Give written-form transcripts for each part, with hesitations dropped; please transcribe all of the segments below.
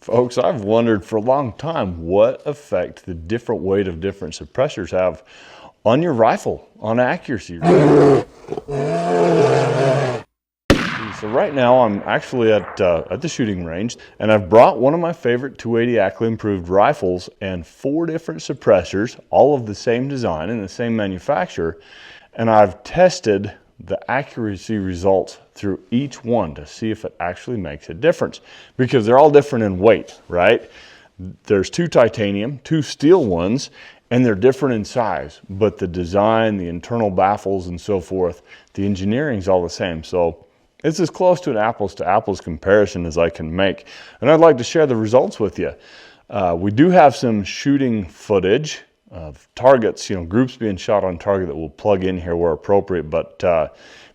Folks, I've wondered for a long time what effect the different weight of different suppressors have on your rifle, on accuracy. So right now I'm actually at the shooting range, and I've brought one of my favorite 280 Ackley Improved rifles and 4 different suppressors, all of the same design and the same manufacturer, and I've tested the accuracy results through each one to see if it actually makes a difference, because they're all different in weight, right? There's 2 titanium, 2 steel ones, and they're different in size, but the design, the internal baffles and so forth, the engineering's all the same. So it's as close to an apples to apples comparison as I can make. And I'd like to share the results with you. We do have some shooting footage of targets, groups being shot on target that we'll plug in here where appropriate. But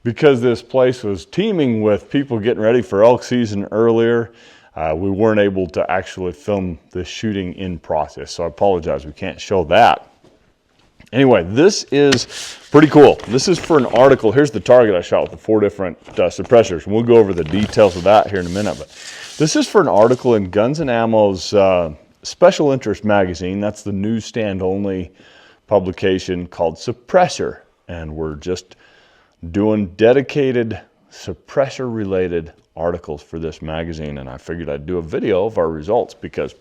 because this place was teeming with people getting ready for elk season earlier, we weren't able to actually film the shooting in process. So I apologize, we can't show that. Anyway, this is pretty cool. This is for an article. Here's the target I shot with the 4 different suppressors. And we'll go over the details of that here in a minute. But this is for an article in Guns and Ammo's Special Interest magazine. That's the newsstand only publication called Suppressor. And we're just doing dedicated suppressor related articles for this magazine. And I figured I'd do a video of our results because,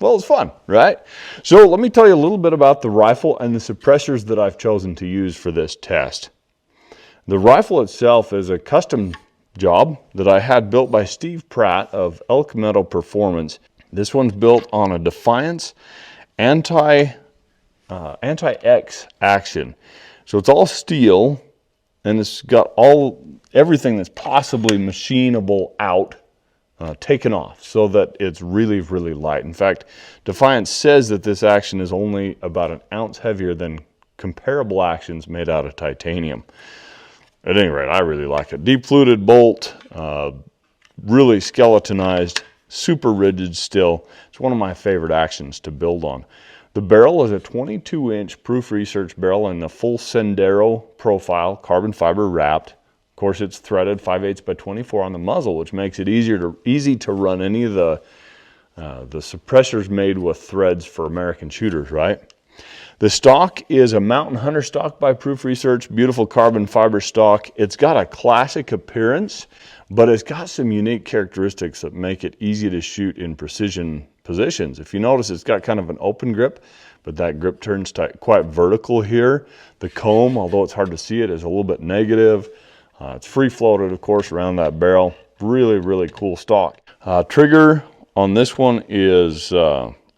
well, it's fun, right? So let me tell you a little bit about the rifle and the suppressors that I've chosen to use for this test. The rifle itself is a custom job that I had built by Steve Pratt of Elk Metal Performance. This one's built on a Defiance anti-X action. So it's all steel, and it's got everything that's possibly machinable out taken off so that it's really, really light. In fact, Defiance says that this action is only about an ounce heavier than comparable actions made out of titanium. At any rate, I really like it. Deep fluted bolt, really skeletonized, super rigid still. It's one of my favorite actions to build on. The barrel is a 22-inch proof research barrel in the full Sendero profile, carbon fiber wrapped. Of course, it's threaded 5/8 by 24 on the muzzle, which makes it easy to run any of the suppressors made with threads for American shooters, right? The stock is a Mountain Hunter stock by Proof Research, beautiful carbon fiber stock. It's got a classic appearance, but it's got some unique characteristics that make it easy to shoot in precision positions. If you notice, it's got kind of an open grip, but that grip turns quite vertical here. The comb, although it's hard to see it, is a little bit negative. It's free floated, of course, around that barrel. Really, really cool stock. Trigger on this one is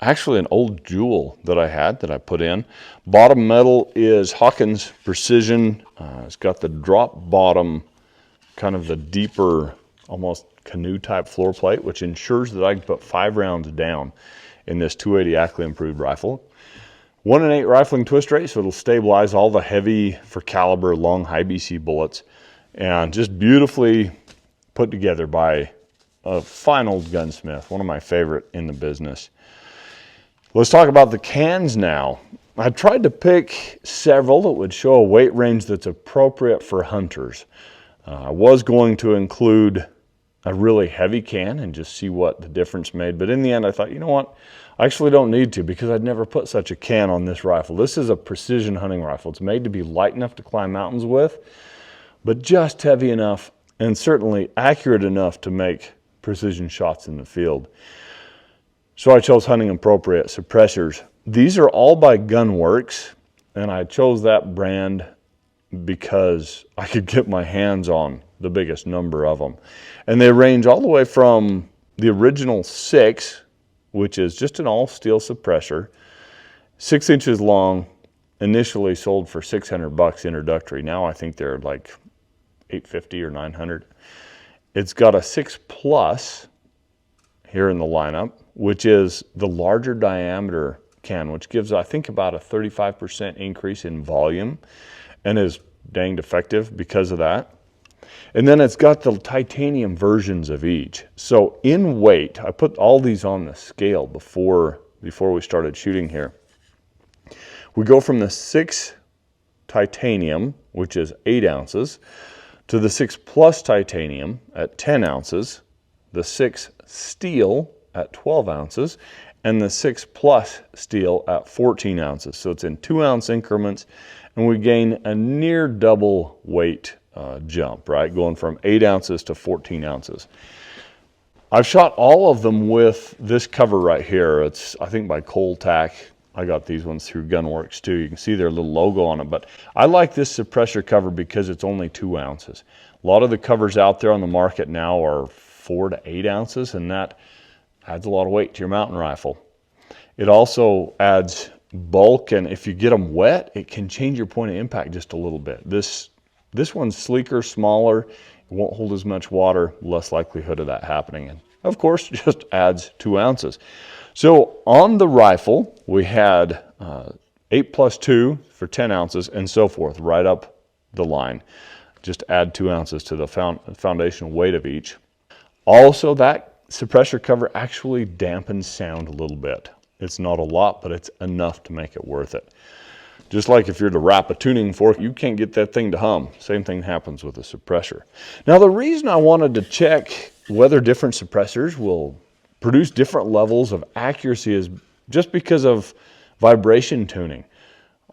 actually an old Jewel that I had that I put in. Bottom metal is Hawkins Precision. It's got the drop bottom, kind of the deeper, almost canoe type floor plate, which ensures that I can put 5 rounds down in this 280 Ackley Improved rifle. 1-in-8 rifling twist rate, so it'll stabilize all the heavy for caliber long high BC bullets. And just beautifully put together by a fine old gunsmith, one of my favorite in the business. Let's talk about the cans now. I tried to pick several that would show a weight range that's appropriate for hunters. I was going to include a really heavy can and just see what the difference made. But in the end, I thought, you know what? I actually don't need to, because I'd never put such a can on this rifle. This is a precision hunting rifle. It's made to be light enough to climb mountains with, but just heavy enough and certainly accurate enough to make precision shots in the field. So I chose hunting appropriate suppressors. These are all by Gunworks, and I chose that brand because I could get my hands on the biggest number of them. And they range all the way from the original 6, which is just an all steel suppressor, 6 inches long, initially sold for $600 introductory. Now I think they're like $850 or $900. It's got a 6 Plus here in the lineup, which is the larger diameter can, which gives, I think, about a 35% increase in volume and is danged effective because of that. And then it's got the titanium versions of each. So in weight, I put all these on the scale before we started shooting here. We go from the 6 titanium, which is 8 ounces, to the 6 Plus titanium at 10 ounces, the 6 steel at 12 ounces and the 6 Plus steel at 14 ounces. So it's in 2-ounce increments, and we gain a near double weight jump, right? Going from 8 ounces to 14 ounces. I've shot all of them with this cover right here. It's, I think, by Coltac. I got these ones through Gunworks too. You can see their little logo on it, but I like this suppressor cover because it's only 2 ounces. A lot of the covers out there on the market now are 4 to 8 ounces, and that adds a lot of weight to your mountain rifle. It also adds bulk, and if you get them wet, it can change your point of impact just a little bit. This one's sleeker, smaller, it won't hold as much water, less likelihood of that happening. And of course, just adds 2 ounces. So on the rifle, we had 8 plus 2 for 10 ounces and so forth, right up the line. Just add 2 ounces to the foundational weight of each. Also, that suppressor cover actually dampens sound a little bit. It's not a lot, but it's enough to make it worth it. Just like if you're to wrap a tuning fork, you can't get that thing to hum. Same thing happens with a suppressor. Now, the reason I wanted to check whether different suppressors will produce different levels of accuracy is just because of vibration tuning.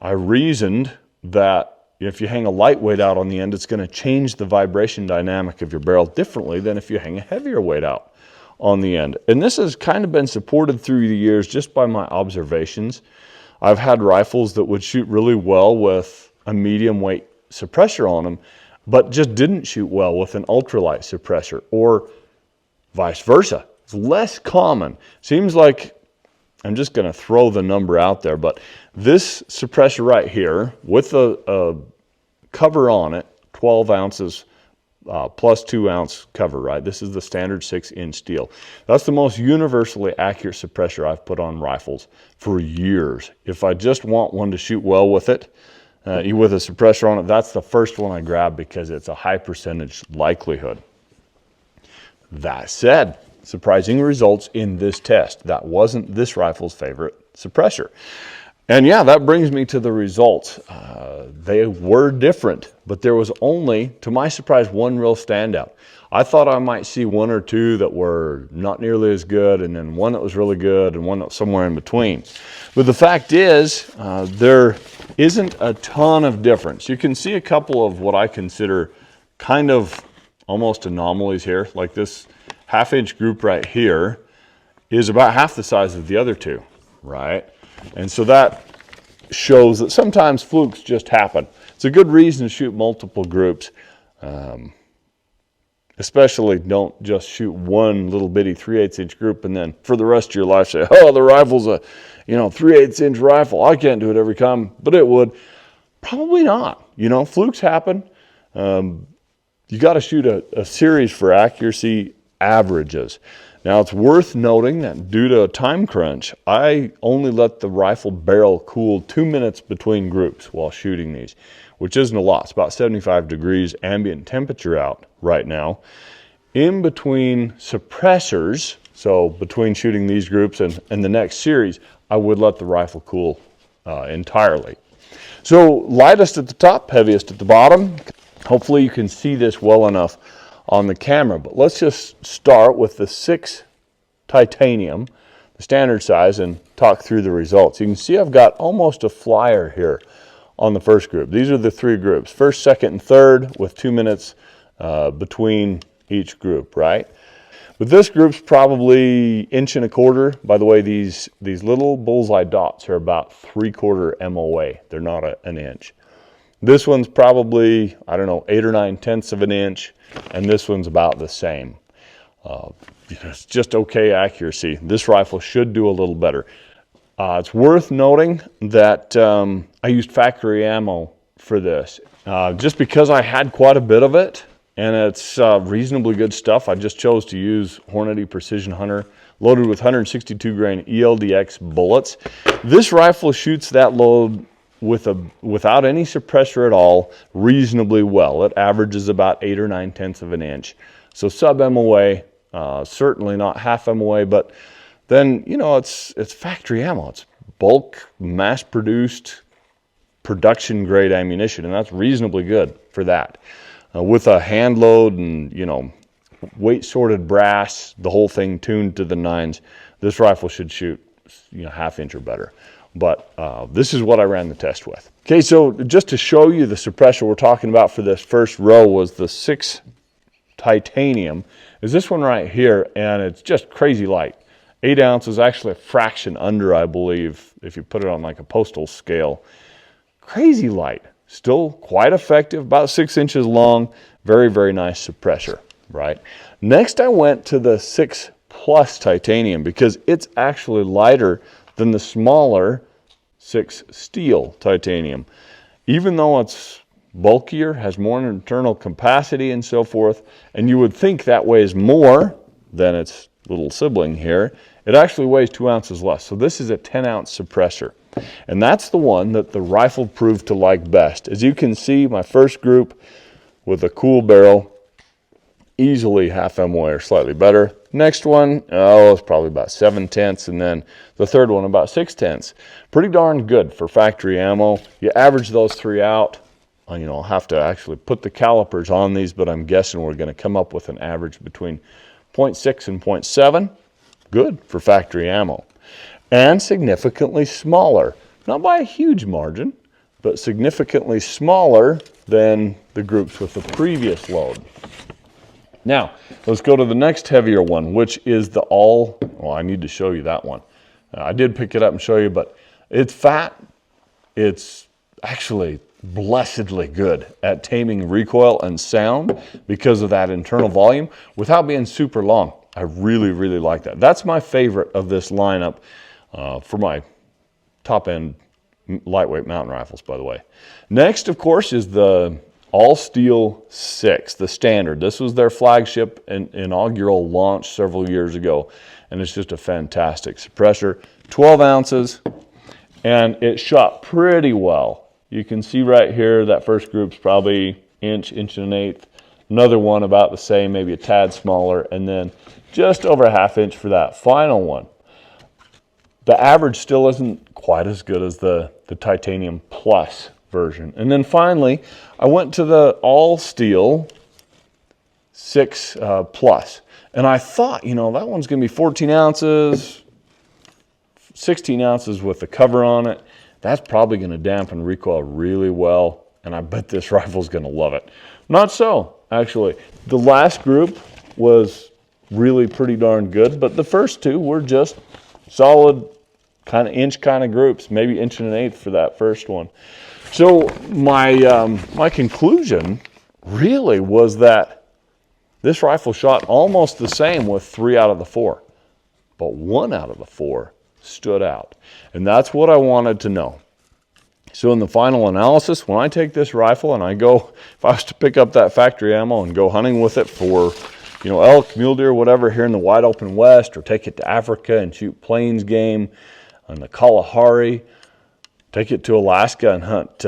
I reasoned that if you hang a lightweight out on the end, it's going to change the vibration dynamic of your barrel differently than if you hang a heavier weight out on the end. And this has kind of been supported through the years just by my observations. I've had rifles that would shoot really well with a medium weight suppressor on them, but just didn't shoot well with an ultralight suppressor, or vice versa. It's less common. Seems like, I'm just going to throw the number out there, but this suppressor right here with a cover on it, 12 ounces plus 2 ounce cover, right? This is the standard 6-inch steel. That's the most universally accurate suppressor I've put on rifles for years. If I just want one to shoot well with it, with a suppressor on it, that's the first one I grab because it's a high percentage likelihood. That said, surprising results in this test. That wasn't this rifle's favorite suppressor. And yeah, that brings me to the results. They were different, but there was only, to my surprise, one real standout. I thought I might see one or two that were not nearly as good, and then one that was really good, and one that was somewhere in between. But the fact is, there isn't a ton of difference. You can see a couple of what I consider kind of almost anomalies here, like this half-inch group right here is about half the size of the other two, right? And so that shows that sometimes flukes just happen. It's a good reason to shoot multiple groups. Especially don't just shoot one little bitty 3/8 inch group and then for the rest of your life say, oh, the rifle's a 3/8 inch rifle. I can't do it every time, but it would. Probably not. Flukes happen. You got to shoot a series for accuracy averages. Now, it's worth noting that due to a time crunch, I only let the rifle barrel cool 2 minutes between groups while shooting these, which isn't a lot. It's about 75 degrees ambient temperature out right now. In between suppressors, so between shooting these groups and the next series, I would let the rifle cool entirely. So lightest at the top, heaviest at the bottom. Hopefully you can see this well enough on the camera, but let's just start with the 6 titanium, the standard size, and talk through the results. You can see I've got almost a flyer here on the first group. These are the 3 groups, first, second, and third, with 2 minutes between each group, right? But this group's probably 1.25 inches. By the way, these little bullseye dots are about 3/4 MOA. They're not an inch. This one's probably, 8 or 9/10 of an inch, and this one's about the same. It's just okay accuracy. This rifle should do a little better. It's worth noting that I used factory ammo for this. Just because I had quite a bit of it, and it's reasonably good stuff, I just chose to use Hornady Precision Hunter, loaded with 162 grain ELDX bullets. This rifle shoots that load without any suppressor at all reasonably well. It averages about 8 or 9/10 of an inch. So sub MOA, certainly not half MOA, but then, it's factory ammo. It's bulk, mass-produced, production-grade ammunition, and that's reasonably good for that. With a hand load and, weight sorted brass, the whole thing tuned to the 9s, this rifle should shoot, you know, 1/2 inch or better. But this is what I ran the test with. Okay, so just to show you the suppressor we're talking about for this first row was the 6 titanium. Is this one right here, and it's just crazy light. 8 ounces, actually a fraction under, I believe, if you put it on like a postal scale. Crazy light, still quite effective, about 6 inches long, very, very nice suppressor, right? Next I went to the 6 Plus titanium because it's actually lighter than the smaller 6 steel titanium. Even though it's bulkier, has more internal capacity and so forth, and you would think that weighs more than its little sibling here, it actually weighs 2 ounces less. So this is a 10-ounce suppressor. And that's the one that the rifle proved to like best. As you can see, my first group with a cool barrel, easily 1/2 MOA or slightly better. Next one, it's probably about 7/10, and then the third one about 6/10. Pretty darn good for factory ammo. You average those 3 out. You know, I'll have to actually put the calipers on these, but I'm guessing we're going to come up with an average between 0.6 and 0.7. Good for factory ammo. And significantly smaller, not by a huge margin, but significantly smaller than the groups with the previous load. Now, let's go to the next heavier one, which is the I need to show you that one. I did pick it up and show you, but it's fat. It's actually blessedly good at taming recoil and sound because of that internal volume without being super long. I really, really like that. That's my favorite of this lineup for my top-end lightweight mountain rifles, by the way. Next, of course, is the all-steel 6, the standard. This was their flagship and inaugural launch several years ago, and it's just a fantastic suppressor. 12 ounces, and it shot pretty well. You can see right here that first group's probably inch and 1/8. Another one about the same, maybe a tad smaller, and then just over 1/2 inch for that final one. The average still isn't quite as good as the Titanium Plus version. And then finally, I went to the all-steel 6 Plus. And I thought, you know, that one's going to be 14 ounces, 16 ounces with the cover on it. That's probably going to dampen recoil really well, and I bet this rifle's going to love it. Not so, actually. The last group was really pretty darn good, but the first 2 were just solid kind of inch kind of groups, maybe 1 1/8 for that first one. So my conclusion really was that this rifle shot almost the same with 3 out of the 4, but 1 out of the 4 stood out. And that's what I wanted to know. So in the final analysis, when I take this rifle and I go, if I was to pick up that factory ammo and go hunting with it for, you know, elk, mule deer, whatever, here in the wide open West, or take it to Africa and shoot plains game on the Kalahari, take it to Alaska and hunt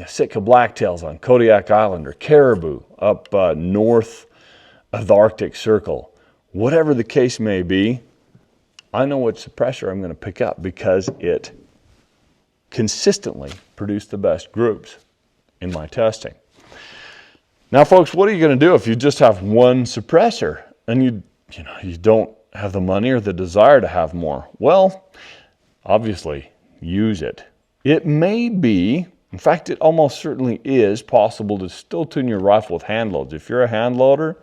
Sitka blacktails on Kodiak Island, or caribou up north of the Arctic Circle. Whatever the case may be, I know which suppressor I'm going to pick up because it consistently produced the best groups in my testing. Now, folks, what are you going to do if you just have one suppressor and you don't have the money or the desire to have more? Well, obviously, use it. It may be, in fact, it almost certainly is possible to still tune your rifle with hand loads. If you're a hand loader,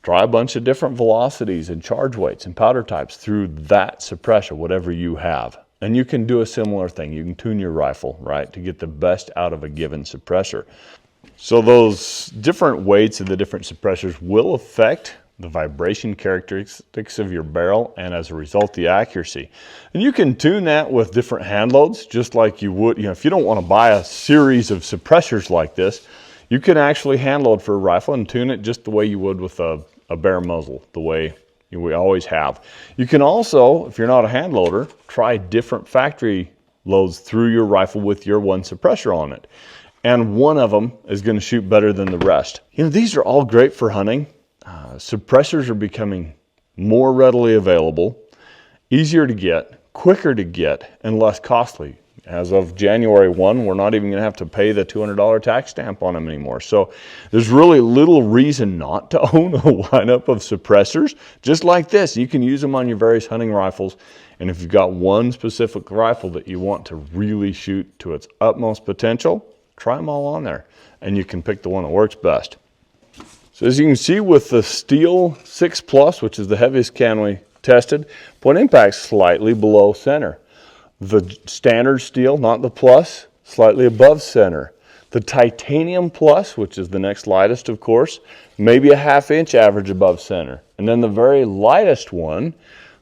try a bunch of different velocities and charge weights and powder types through that suppressor, whatever you have. And you can do a similar thing. You can tune your rifle, right, to get the best out of a given suppressor. So those different weights of the different suppressors will affect the vibration characteristics of your barrel, and as a result, the accuracy. And you can tune that with different hand loads, just like you would, if you don't want to buy a series of suppressors like this, you can actually hand load for a rifle and tune it just the way you would with a bare muzzle, the way we always have. You can also, if you're not a hand loader, try different factory loads through your rifle with your one suppressor on it. And one of them is going to shoot better than the rest. These are all great for hunting. Suppressors are becoming more readily available, easier to get, quicker to get, and less costly. as of January 1, we're not even going to have to pay the $200 tax stamp on them anymore. So there's really little reason not to own a lineup of suppressors. Just like this, you can use them on your various hunting rifles. And if you've got one specific rifle that you want to really shoot to its utmost potential, try them all on there, and you can pick the one that works best. So as you can see with the Steel 6 Plus, which is the heaviest can we tested, point impact slightly below center. The standard steel, not the Plus, slightly above center. The Titanium Plus, which is the next lightest, of course, maybe a 1/2 inch average above center. And then the very lightest one,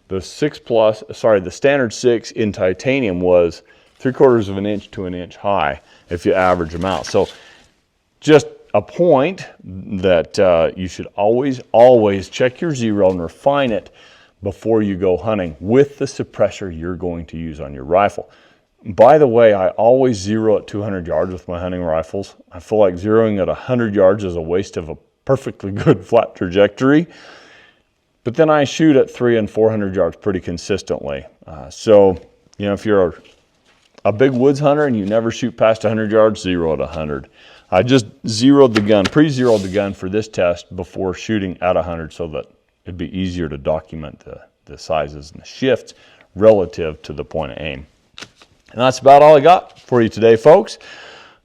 the 6 Plus, sorry, the standard 6 in titanium was 3/4 of an inch to an inch high if you average them out. So just a point that you should always check your zero and refine it before you go hunting with the suppressor you're going to use on your rifle. By the way, I always zero at 200 yards with my hunting rifles. I feel like zeroing at 100 yards is a waste of a perfectly good flat trajectory. But then I shoot at 300 and 400 yards pretty consistently. So, you know, if you're a big woods hunter and you never shoot past 100 yards, zero at 100. I just zeroed the gun, pre-zeroed the gun for this test before shooting at 100 so that it'd be easier to document the sizes and the shifts relative to the point of aim. And that's about all I got for you today, folks.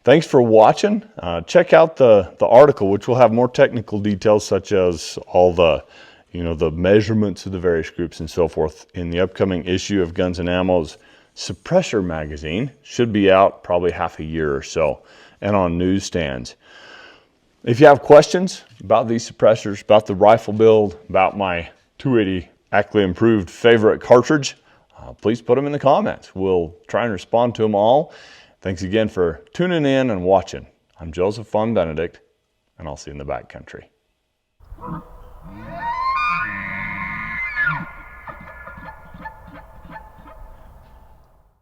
Thanks for watching. Check out the article, which will have more technical details such as all the measurements of the various groups and so forth in the upcoming issue of Guns and Ammo's Suppressor magazine. Should be out probably half a year or so and on newsstands. If you have questions about these suppressors, about the rifle build, about my 280 Ackley Improved favorite cartridge, please put them in the comments. We'll try and respond to them all. Thanks again for tuning in and watching. I'm Joseph von Benedict, and I'll see you in the backcountry.